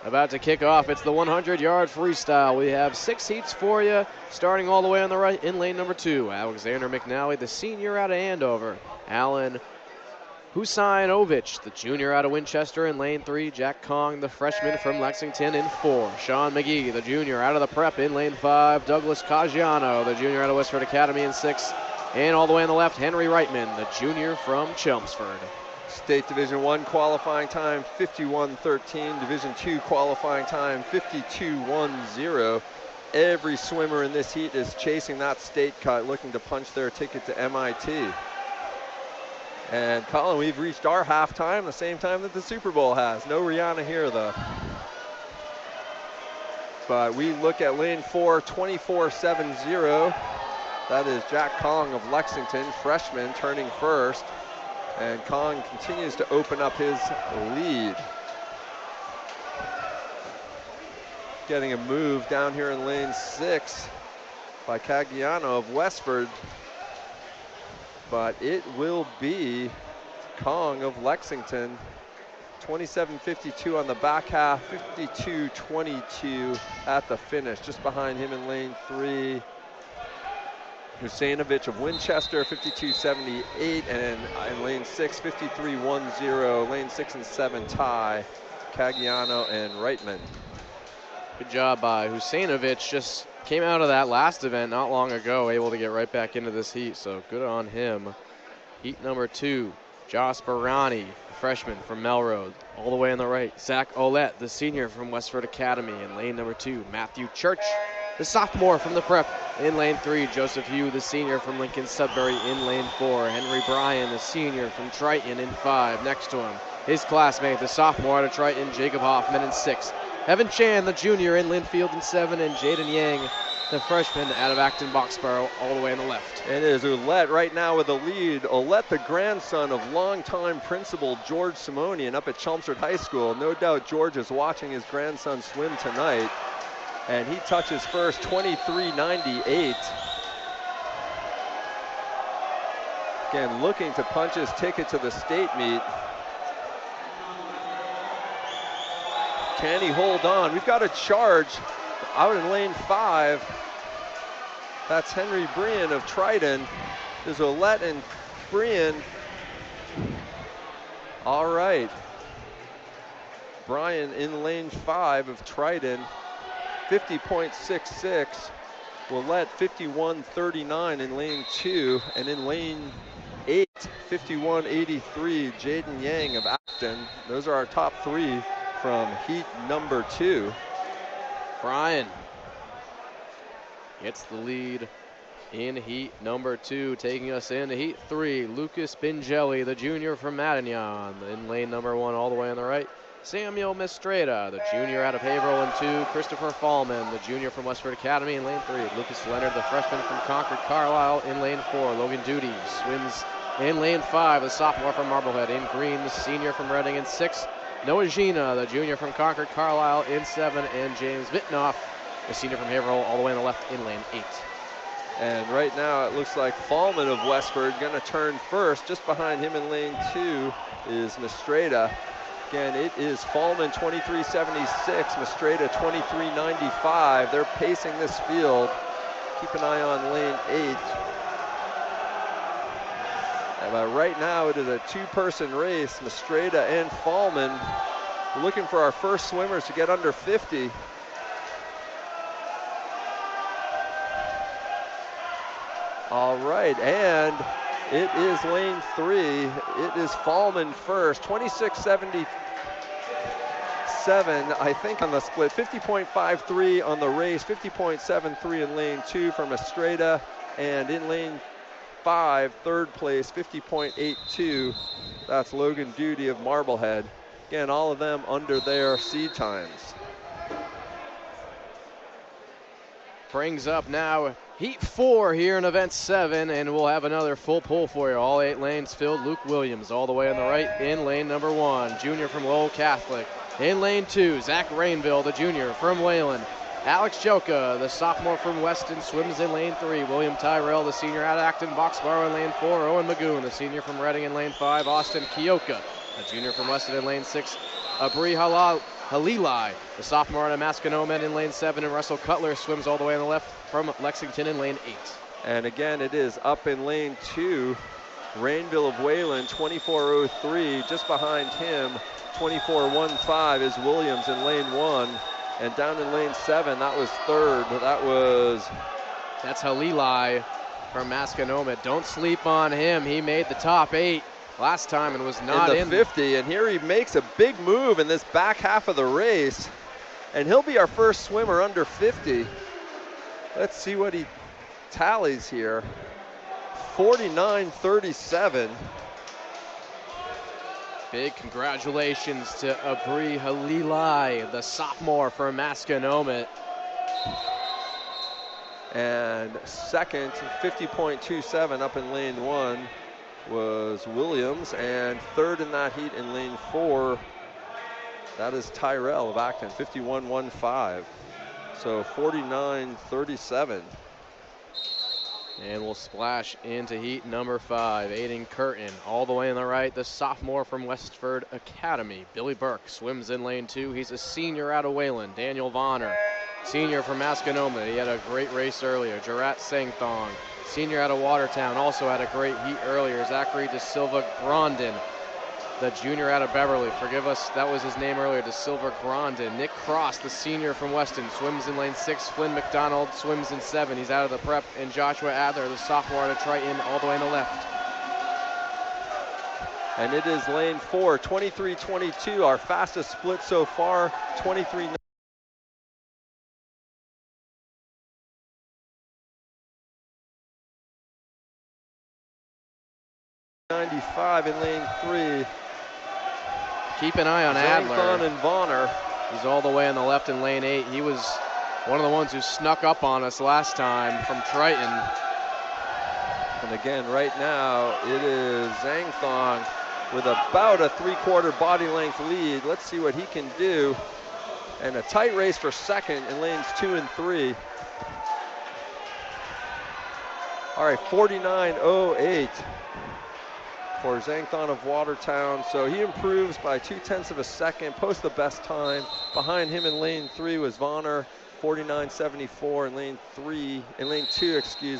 About to kick off. It's the 100-yard freestyle. We have 6 heats for you, starting all the way on the right in lane number 2. Alexander McNally, the senior out of Andover. Alan Husainovich, the junior out of Winchester in lane 3. Jack Kong, the freshman from Lexington in 4. Sean McGhee, the junior out of the prep in lane 5. Douglas Caggiano, the junior out of Westford Academy in 6. And all the way on the left, Henry Reitman, the junior from Chelmsford. State Division I qualifying time 51:13. Division II qualifying time 52:10. Every swimmer in this heat is chasing that state cut, looking to punch their ticket to MIT. And Colin, we've reached our halftime, the same time that the Super Bowl has. No Rihanna here though. But we look at lane 4, 24:70. That is Jack Kong of Lexington, freshman, turning first. And Kong continues to open up his lead. Getting a move down here in lane 6 by Caggiano of Westford. But it will be Kong of Lexington. 27:52 on the back half, 52:22 at the finish. Just behind him in lane 3. Husainovich of Winchester, 52:78, and in lane 6, 53:10. Lane 6 and 7 tie, Caggiano and Reitman. Good job by Husainovich. Just came out of that last event not long ago, able to get right back into this heat, so good on him. Heat number 2, Josh Barani, freshman from Melrose. All the way on the right, Zach Olette, the senior from Westford Academy. In lane number 2, Matthew Church, the sophomore from the prep. In lane 3, Joseph Hugh, the senior from Lincoln Sudbury. In lane 4, Henry Bryan, the senior from Triton. In 5, next to him, his classmate, the sophomore out of Triton, Jacob Hoffman. In 6, Evan Chan, the junior in Linfield. In 7, and Jaden Yang, the freshman out of Acton, Boxborough, all the way on the left. It is Ouellette right now with the lead. Ouellette, the grandson of longtime principal George Simonian up at Chelmsford High School. No doubt George is watching his grandson swim tonight. And he touches first, 23:98. Again, looking to punch his ticket to the state meet. Can he hold on? We've got a charge out in lane 5. That's Henry Brian of Triton. There's Ouellette and Brian. All right. Brian in lane 5 of Triton. 50.66. Ouellette 51:39 in lane 2, and in lane 8, 51:83, Jaden Yang of Acton. Those are our top 3 from heat number 2. Brian gets the lead in heat number 2, taking us into heat 3. Lucas Bingelli, the junior from Matignon. In lane number 1, all the way on the right, Samuel Mistreda, the junior out of Haverhill. In 2, Christopher Fallman, the junior from Westford Academy. In lane 3, Lucas Leonard, the freshman from Concord Carlisle. In lane 4, Logan Duty swims in lane 5, the sophomore from Marblehead. In green, the senior from Reading. In 6, Noah Gina, the junior from Concord Carlisle. In 7, and James Vitnoff, the senior from Haverhill, all the way on the left in lane 8. And right now it looks like Fallman of Westford going to turn first. Just behind him in lane 2 is Mistreda. Again, it is Fallman 23:76, Mistreda 23:95. They're pacing this field. Keep an eye on lane 8. But right now it is a 2-person race. Mistreda and Fallman. We're looking for our first swimmers to get under 50. All right, and it is lane 3. It is Fallman first, 26:77, I think, on the split. 50.53 on the race, 50.73 in lane 2 from Mistreda, and in lane 5, third place, 50.82. That's Logan Duty of Marblehead. Again, all of them under their seed times. brings up now heat 4 here in event 7, and we'll have another full pull for you. All 8 lanes filled. Luke Williams all the way on the right in lane number 1. Junior from Lowell Catholic. In lane 2, Zach Rainville, the junior from Wayland. Alex Joka, the sophomore from Weston, swims in lane 3. William Tyrell, the senior out of Acton. Boxborough in lane 4. Owen Magoon, the senior from Reading in lane 5. Austin Keoka, the junior from Weston in lane 6. Abri Halilai, the sophomore out of Masconomet in lane 7. And Russell Cutler swims all the way on the left from Lexington in lane 8. And again, it is up in lane 2. Rainville of Wayland, 24:03. Just behind him, 24:15 is Williams in lane 1. And down in lane 7, that was third. That's Halilai from Masconomet. Don't sleep on him. He made the top 8 last time and was not in the 50. And here he makes a big move in this back half of the race. And he'll be our first swimmer under 50. Let's see what he tallies here. 49:37. Big congratulations to Abri Halilai, the sophomore from Masconomet. And second, 50.27 up in lane 1 was Williams. And third in that heat in lane 4, that is Tyrell of Acton, 51.15. So 49:37. And we'll splash into heat number 5. Aiden Curtin all the way on the right, the sophomore from Westford Academy. Billy Burke swims in lane 2. He's a senior out of Wayland. Daniel Vonner, senior from Masconomet. He had a great race earlier. Jarat Sengthong, senior out of Watertown, also had a great heat earlier. Zachary De Silva Grondin, the junior out of Beverly. Forgive us, that was his name earlier, De Silva Grondin. Nick Cross, the senior from Weston, swims in lane 6. Flynn McDonald swims in 7. He's out of the prep. And Joshua Adler, the sophomore out of Triton, all the way on the left. And it is lane 4, 23:22, our fastest split so far, 23:95 in lane 3. Keep an eye on Adler. Zangthon and Vonner. He's all the way on the left in lane 8. He was one of the ones who snuck up on us last time from Triton. And again, right now, it is Zangthon with about a 3/4 body length lead. Let's see what he can do. And a tight race for second in lanes 2 and 3. All right, 49:08 for Zangthon of Watertown. So he improves by 0.2 of a second, posts the best time. Behind him in lane 3 was Vonner, 49:74 in lane 2,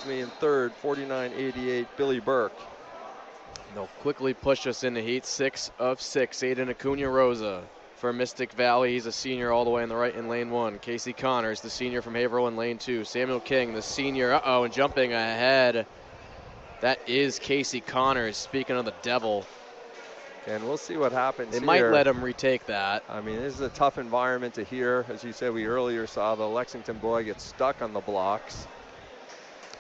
in third, 49:88, Billy Burke. They'll quickly push us into heat 6 of 6. Aiden Acuna Rosa for Mystic Valley. He's a senior all the way on the right in lane 1. Casey Connors, the senior from Haverhill in lane 2. Samuel King, the senior, and jumping ahead. That is Casey Connors, speaking of the devil. And we'll see what happens They here. might let him retake that. I mean, this is a tough environment to hear. As you said, we earlier saw the Lexington boy get stuck on the blocks.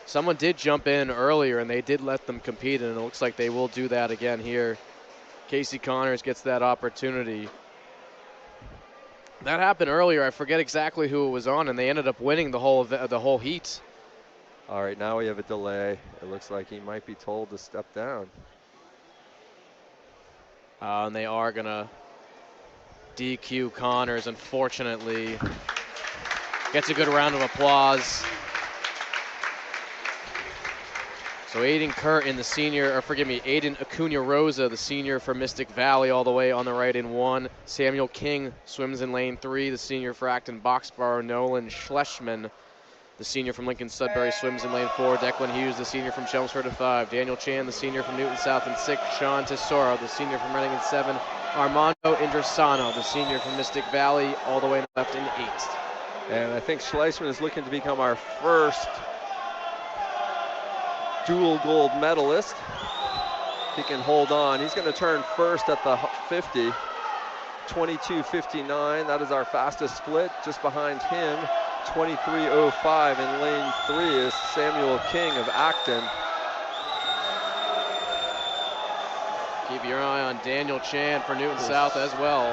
Someone did jump in earlier, and they did let them compete, and it looks like they will do that again here. Casey Connors gets that opportunity. That happened earlier. I forget exactly who it was on, and they ended up winning the whole heat. All right, now we have a delay. It looks like he might be told to step down. And they are going to DQ Connors, unfortunately. Gets a good round of applause. So Aiden Curtin, the senior, Aiden Acuna Rosa, the senior from Mystic Valley, all the way on the right in 1. Samuel King swims in lane 3, the senior for Acton Boxborough. Nolan Schlessman, the senior from Lincoln Sudbury, swims in lane 4. Declan Hughes, the senior from Chelmsford in 5. Daniel Chan, the senior from Newton South in 6. Sean Tesoro, the senior from Reading in 7. Armando Indrasano, the senior from Mystic Valley, all the way on the left in 8. And I think Schlessman is looking to become our first dual gold medalist. He can hold on. He's going to turn first at the 50. 22:59. That is our fastest split. Just behind him, 23:05 in lane 3 is Samuel King of Acton. Keep your eye on Daniel Chan for Newton South as well.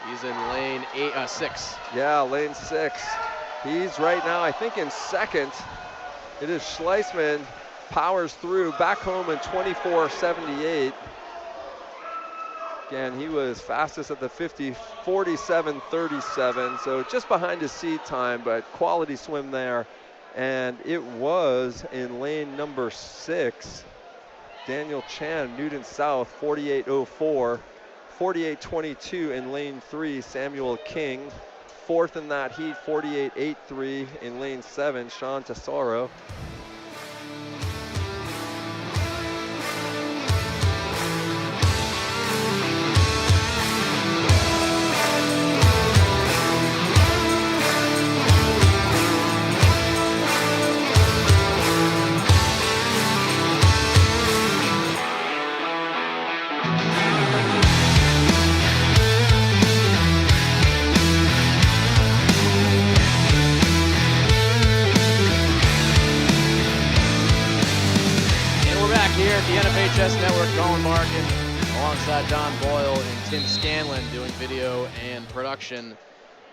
He's in lane 6. Yeah, lane 6. He's right now, I think, in second. It is Schlessman, powers through, back home in 24.78. Again, he was fastest at the 50, 47.37, so just behind his seed time, but quality swim there. And it was in lane number 6, Daniel Chan, Newton South, 48.04. 48.22 in lane 3, Samuel King. Fourth in that heat, 48.83 in lane 7, Sean Tesoro. The NFHS Network, Colin Markin, alongside Don Boyle and Tim Scanlon doing video and production.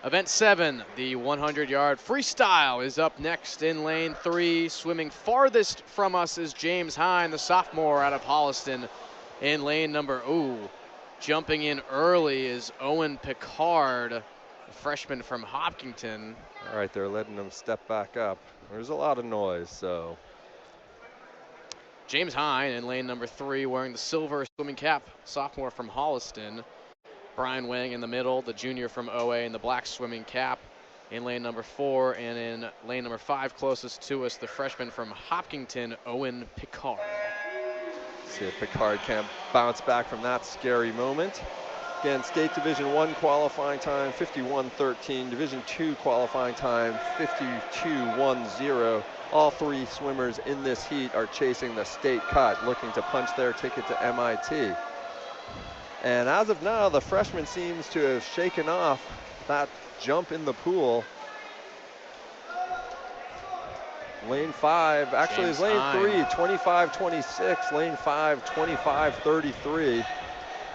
Event 7, the 100-yard freestyle, is up next in lane 3. Swimming farthest from us is James Hine, the sophomore out of Holliston, in lane number, jumping in early is Owen Picard, a freshman from Hopkinton. All right, they're letting them step back up. There's a lot of noise, so. James Hine in lane number 3, wearing the silver swimming cap, sophomore from Holliston. Brian Wang in the middle, the junior from OA, in the black swimming cap in lane number 4. And in lane number 5, closest to us, the freshman from Hopkinton, Owen Picard. See if Picard can bounce back from that scary moment. Again, State Division 1 qualifying time, 51.13. Division 2 qualifying time, 52.10. All 3 swimmers in this heat are chasing the state cut, looking to punch their ticket to MIT. And as of now, the freshman seems to have shaken off that jump in the pool. Lane 5, actually is lane 3, 25.26. Lane 5, 25.33.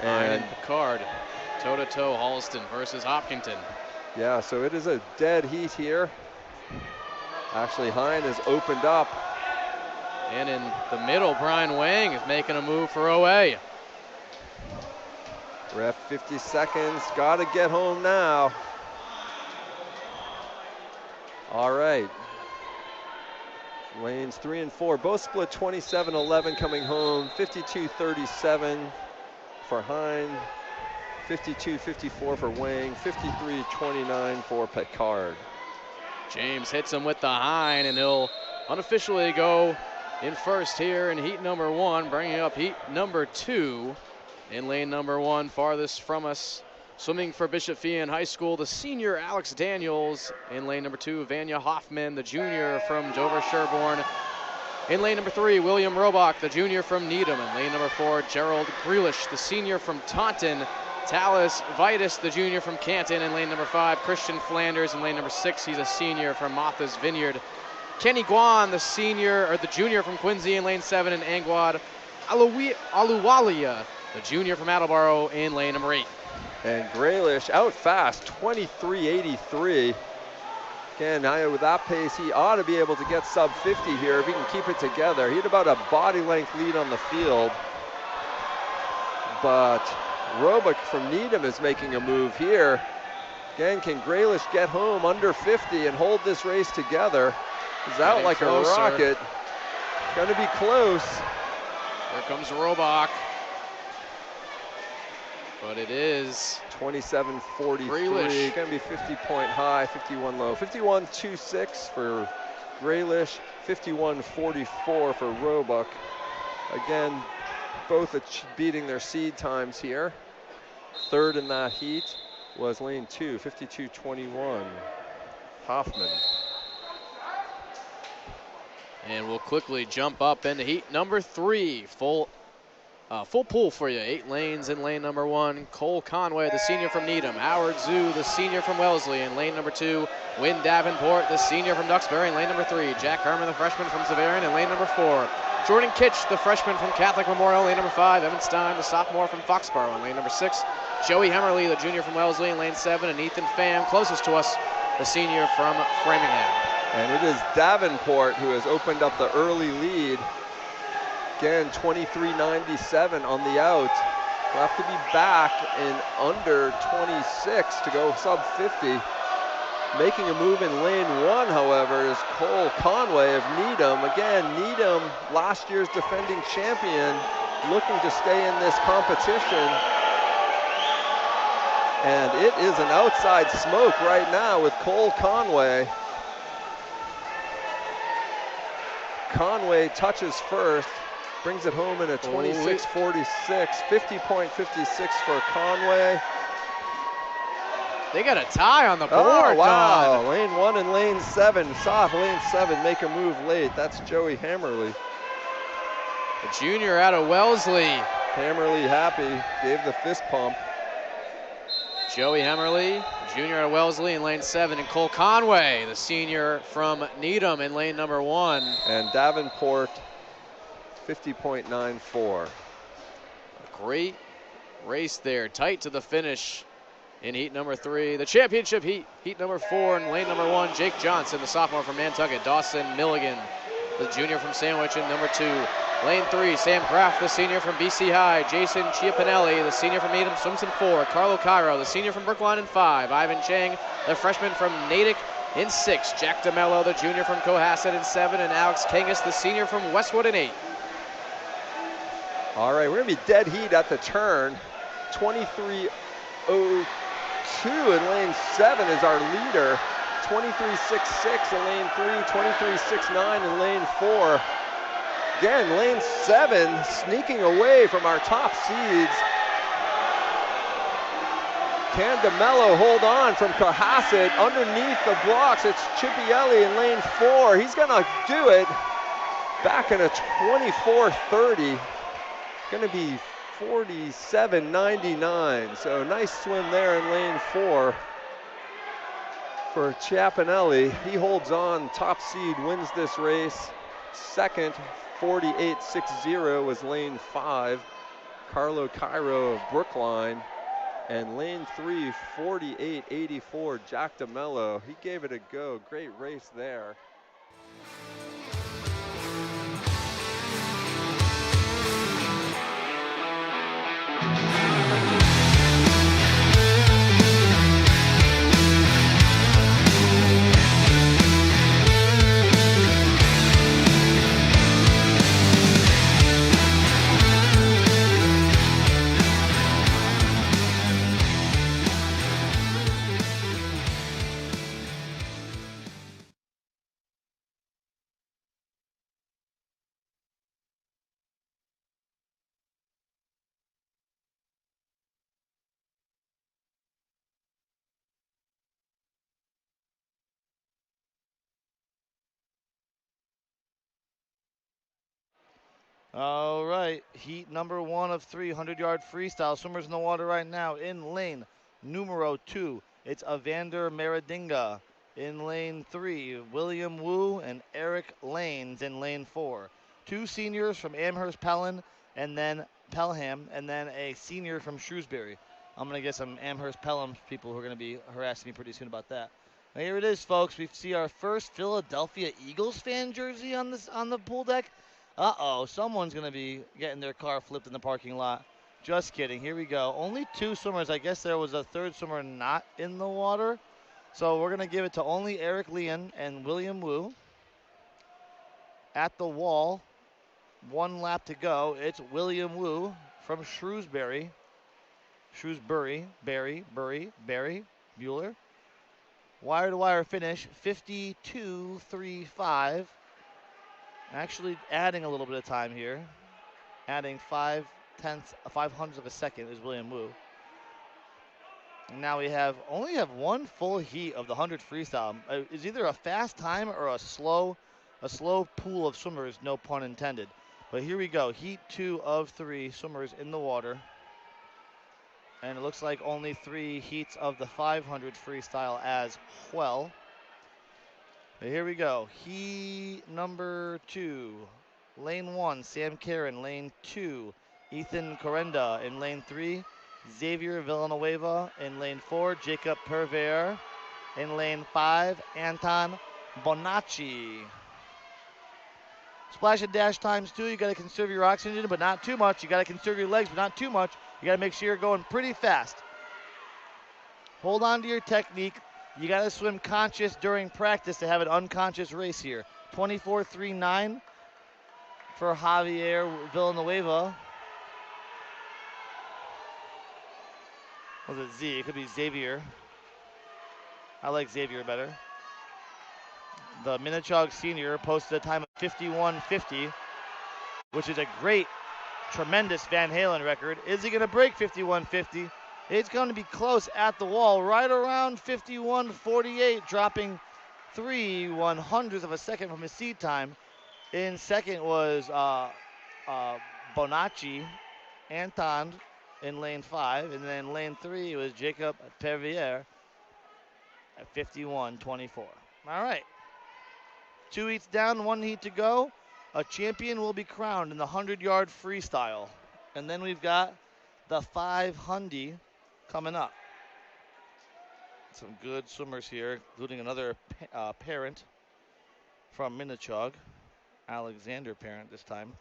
And Picard, toe-to-toe, Holliston versus Hopkinton. Yeah, so it is a dead heat here. Actually, Hine has opened up. And in the middle, Brian Wang is making a move for OA. Ref 50 seconds, gotta get home now. All right. Lanes 3 and 4, both split 27.11 coming home, 52.37 for Hine, 52.54 for Wang, 53.29 for Picard. James hits him with the Hine, and he'll unofficially go in first here in heat number 1, bringing up heat number 2 in lane number 1, farthest from us. Swimming for Bishop Feian High School, the senior Alex Daniels. In lane number 2, Vanya Hoffman, the junior from Dover Sherborne. In lane number 3, William Robach, the junior from Needham. In lane number 4, Gerald Grealish, the senior from Taunton. Talis Vitus, the junior from Canton. In lane number 5, Christian Flanders. In lane number 6, he's a senior from Martha's Vineyard. Kenny Guan, the junior from Quincy. In lane 7, and Angwad Aluwalia, the junior from Attleboro, in lane number 8. And Grealish out fast, 23.83. Again, with that pace, he ought to be able to get sub 50 here if he can keep it together. He had about a body length lead on the field. But Roebuck from Needham is making a move here. Again, can Grealish get home under 50 and hold this race together? He's out like closer. A rocket. Gonna be close. Here comes Roebuck. But it is 27.43. Gonna be 50-point high, 51 low. 51.26 for Grealish, 51.44 for Roebuck. Again, both beating their seed times here. Third in that heat was lane 2, 52.21. Hoffman. And we'll quickly jump up into heat number 3. Full pool for you. 8 lanes in lane number 1. Cole Conway, the senior from Needham. Howard Zhu, the senior from Wellesley, in lane number 2. Wynn Davenport, the senior from Duxbury, in lane number 3. Jack Herman, the freshman from Severian, in lane number 4. Jordan Kitch, the freshman from Catholic Memorial, in lane number 5. Evan Stein, the sophomore from Boxborough, in lane number 6. Joey Hemmerly, the junior from Wellesley, in lane 7. And Ethan Pham, closest to us, the senior from Framingham. And it is Davenport who has opened up the early lead. Again, 23.97 on the out. We'll have to be back in under 26 to go sub 50. Making a move in lane 1, however, is Cole Conway of Needham. Again, Needham, last year's defending champion, looking to stay in this competition. And it is an outside smoke right now with Cole Conway. Conway touches first, brings it home in a 26.46, 50.56 for Conway. They got a tie on the board. Oh, wow. Don. Lane 1 and lane 7. Saw lane 7 make a move late. That's Joey Hammerly. The junior out of Wellesley. Hammerly happy, gave the fist pump. Joey Hammerly, junior out of Wellesley in lane 7, and Cole Conway, the senior from Needham in lane number 1. And Davenport, 50.94. A great race there, tight to the finish in heat number 3. The championship heat, heat number 4 in lane number 1, Jake Johnson, the sophomore from Nantucket. Dawson Milligan, the junior from Sandwich in number 2. Lane 3, Sam Kraft, the senior from BC High. Jason Chiappinelli, the senior from Needham, swims in 4. Carlo Cairo, the senior from Brookline in 5. Ivan Chang, the freshman from Natick in 6. Jack DeMello, the junior from Cohasset in 7. And Alex Kangas, the senior from Westwood in 8. All right, we're gonna be dead heat at the turn. 23.02 in lane 7 is our leader. 23.66 in lane 3, 23.69 in lane 4. Again, lane 7 sneaking away from our top seeds. Can DeMello hold on from Cohasset underneath the blocks? It's Chiappinelli in lane 4. He's gonna do it. Back in a 24.30. Gonna be 47.99. So nice swim there in lane 4 for Chiappinelli. He holds on, top seed, wins this race. Second, 48.60 was lane 5, Carlo Cairo of Brookline. And lane 3, 48.84, Jack DeMello. He gave it a go, great race there. All right, heat number 1 of 3, 100-yard freestyle. Swimmers in the water right now. In lane numero 2, it's Evander Meredinga. In lane 3, William Wu and Eric Lanes in lane 4. 2 seniors from Amherst Pelham, and then a senior from Shrewsbury. I'm going to get some Amherst Pelham people who are going to be harassing me pretty soon about that. Now here it is, folks. We see our first Philadelphia Eagles fan jersey on the pool deck. Uh-oh, someone's going to be getting their car flipped in the parking lot. Just kidding. Here we go. Only 2 swimmers. I guess there was a third swimmer not in the water. So we're going to give it to only Eric Leon and William Wu. At the wall, 1 lap to go. It's William Wu from Shrewsbury. Bueller. Wire-to-wire finish, 52.35. Actually adding a little bit of time here. Adding 5/10 of a second is William Wu. And now we only have 1 full heat of the 100 freestyle. It's either a fast time or a slow pool of swimmers, no pun intended. But here we go, heat 2 of 3 swimmers in the water. And it looks like only 3 heats of the 500 freestyle as well. But here we go. Heat number 2. Lane 1, Sam Karen. Lane 2, Ethan Corenda. In lane 3, Xavier Villanueva. In lane 4, Jacob Perver. In lane 5, Anton Bonacci. Splash and dash times 2. You got to conserve your oxygen, but not too much. You got to conserve your legs, but not too much. You got to make sure you're going pretty fast. Hold on to your technique. You got to swim conscious during practice to have an unconscious race here. 24.39 for Javier Villanueva. Was it Z? It could be Xavier. I like Xavier better. The Minnechaug senior posted a time of 51.50, which is a great, tremendous Van Halen record. Is he going to break 51.50? It's going to be close at the wall, right around 51.48, dropping 3/100ths of a second from his seed time. In second was Bonacci, Anton in lane 5, and then lane 3 was Jacob Pervier at 51.24. All right. 2 heats down, 1 heat to go. A champion will be crowned in the 100-yard freestyle. And then we've got the 500 coming up. Some good swimmers here, including another parent from Minnechaug. Alexander parent this time.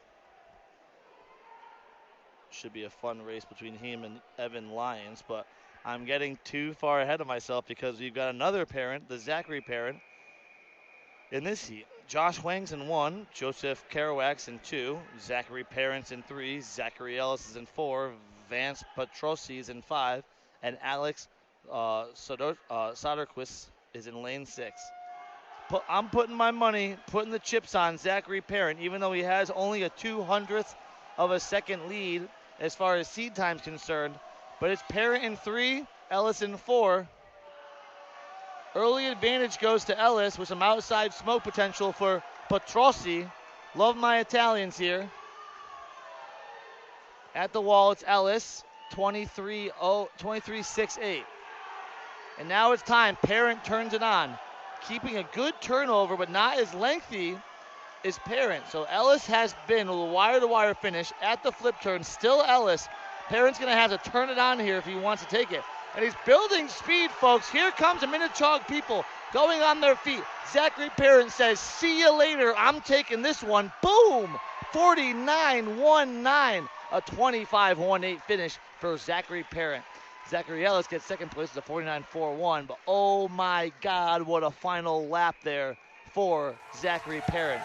Should be a fun race between him and Evan Lyons, but I'm getting too far ahead of myself because we've got another parent, the Zachary parent, in this heat. Josh Wang's in 1, Joseph Keroack's in 2, Zachary Parents in 3, Zachary Ellis is in 4, Vance Petrosi is in 5, and Alex Soderquist is in lane 6. I'm putting my money, putting the chips on Zachary Parent, even though he has only a 200th of a second lead as far as seed time's concerned. But it's Parent in 3, Ellis in 4. Early advantage goes to Ellis with some outside smoke potential for Petrosi. Love my Italians here. At the wall, it's Ellis, 23.68. And now it's time. Parent turns it on. Keeping a good turnover, but not as lengthy as Parent. So Ellis has been a wire-to-wire finish at the flip turn. Still Ellis. Parent's going to have to turn it on here if he wants to take it. And he's building speed, folks. Here comes the Minnechaug people going on their feet. Zachary Parent says, see you later. I'm taking this one. Boom! 49.19. A 25.18 finish for Zachary Parent. Zachary Ellis gets second place at 49.41. But oh my God, what a final lap there for Zachary Parent.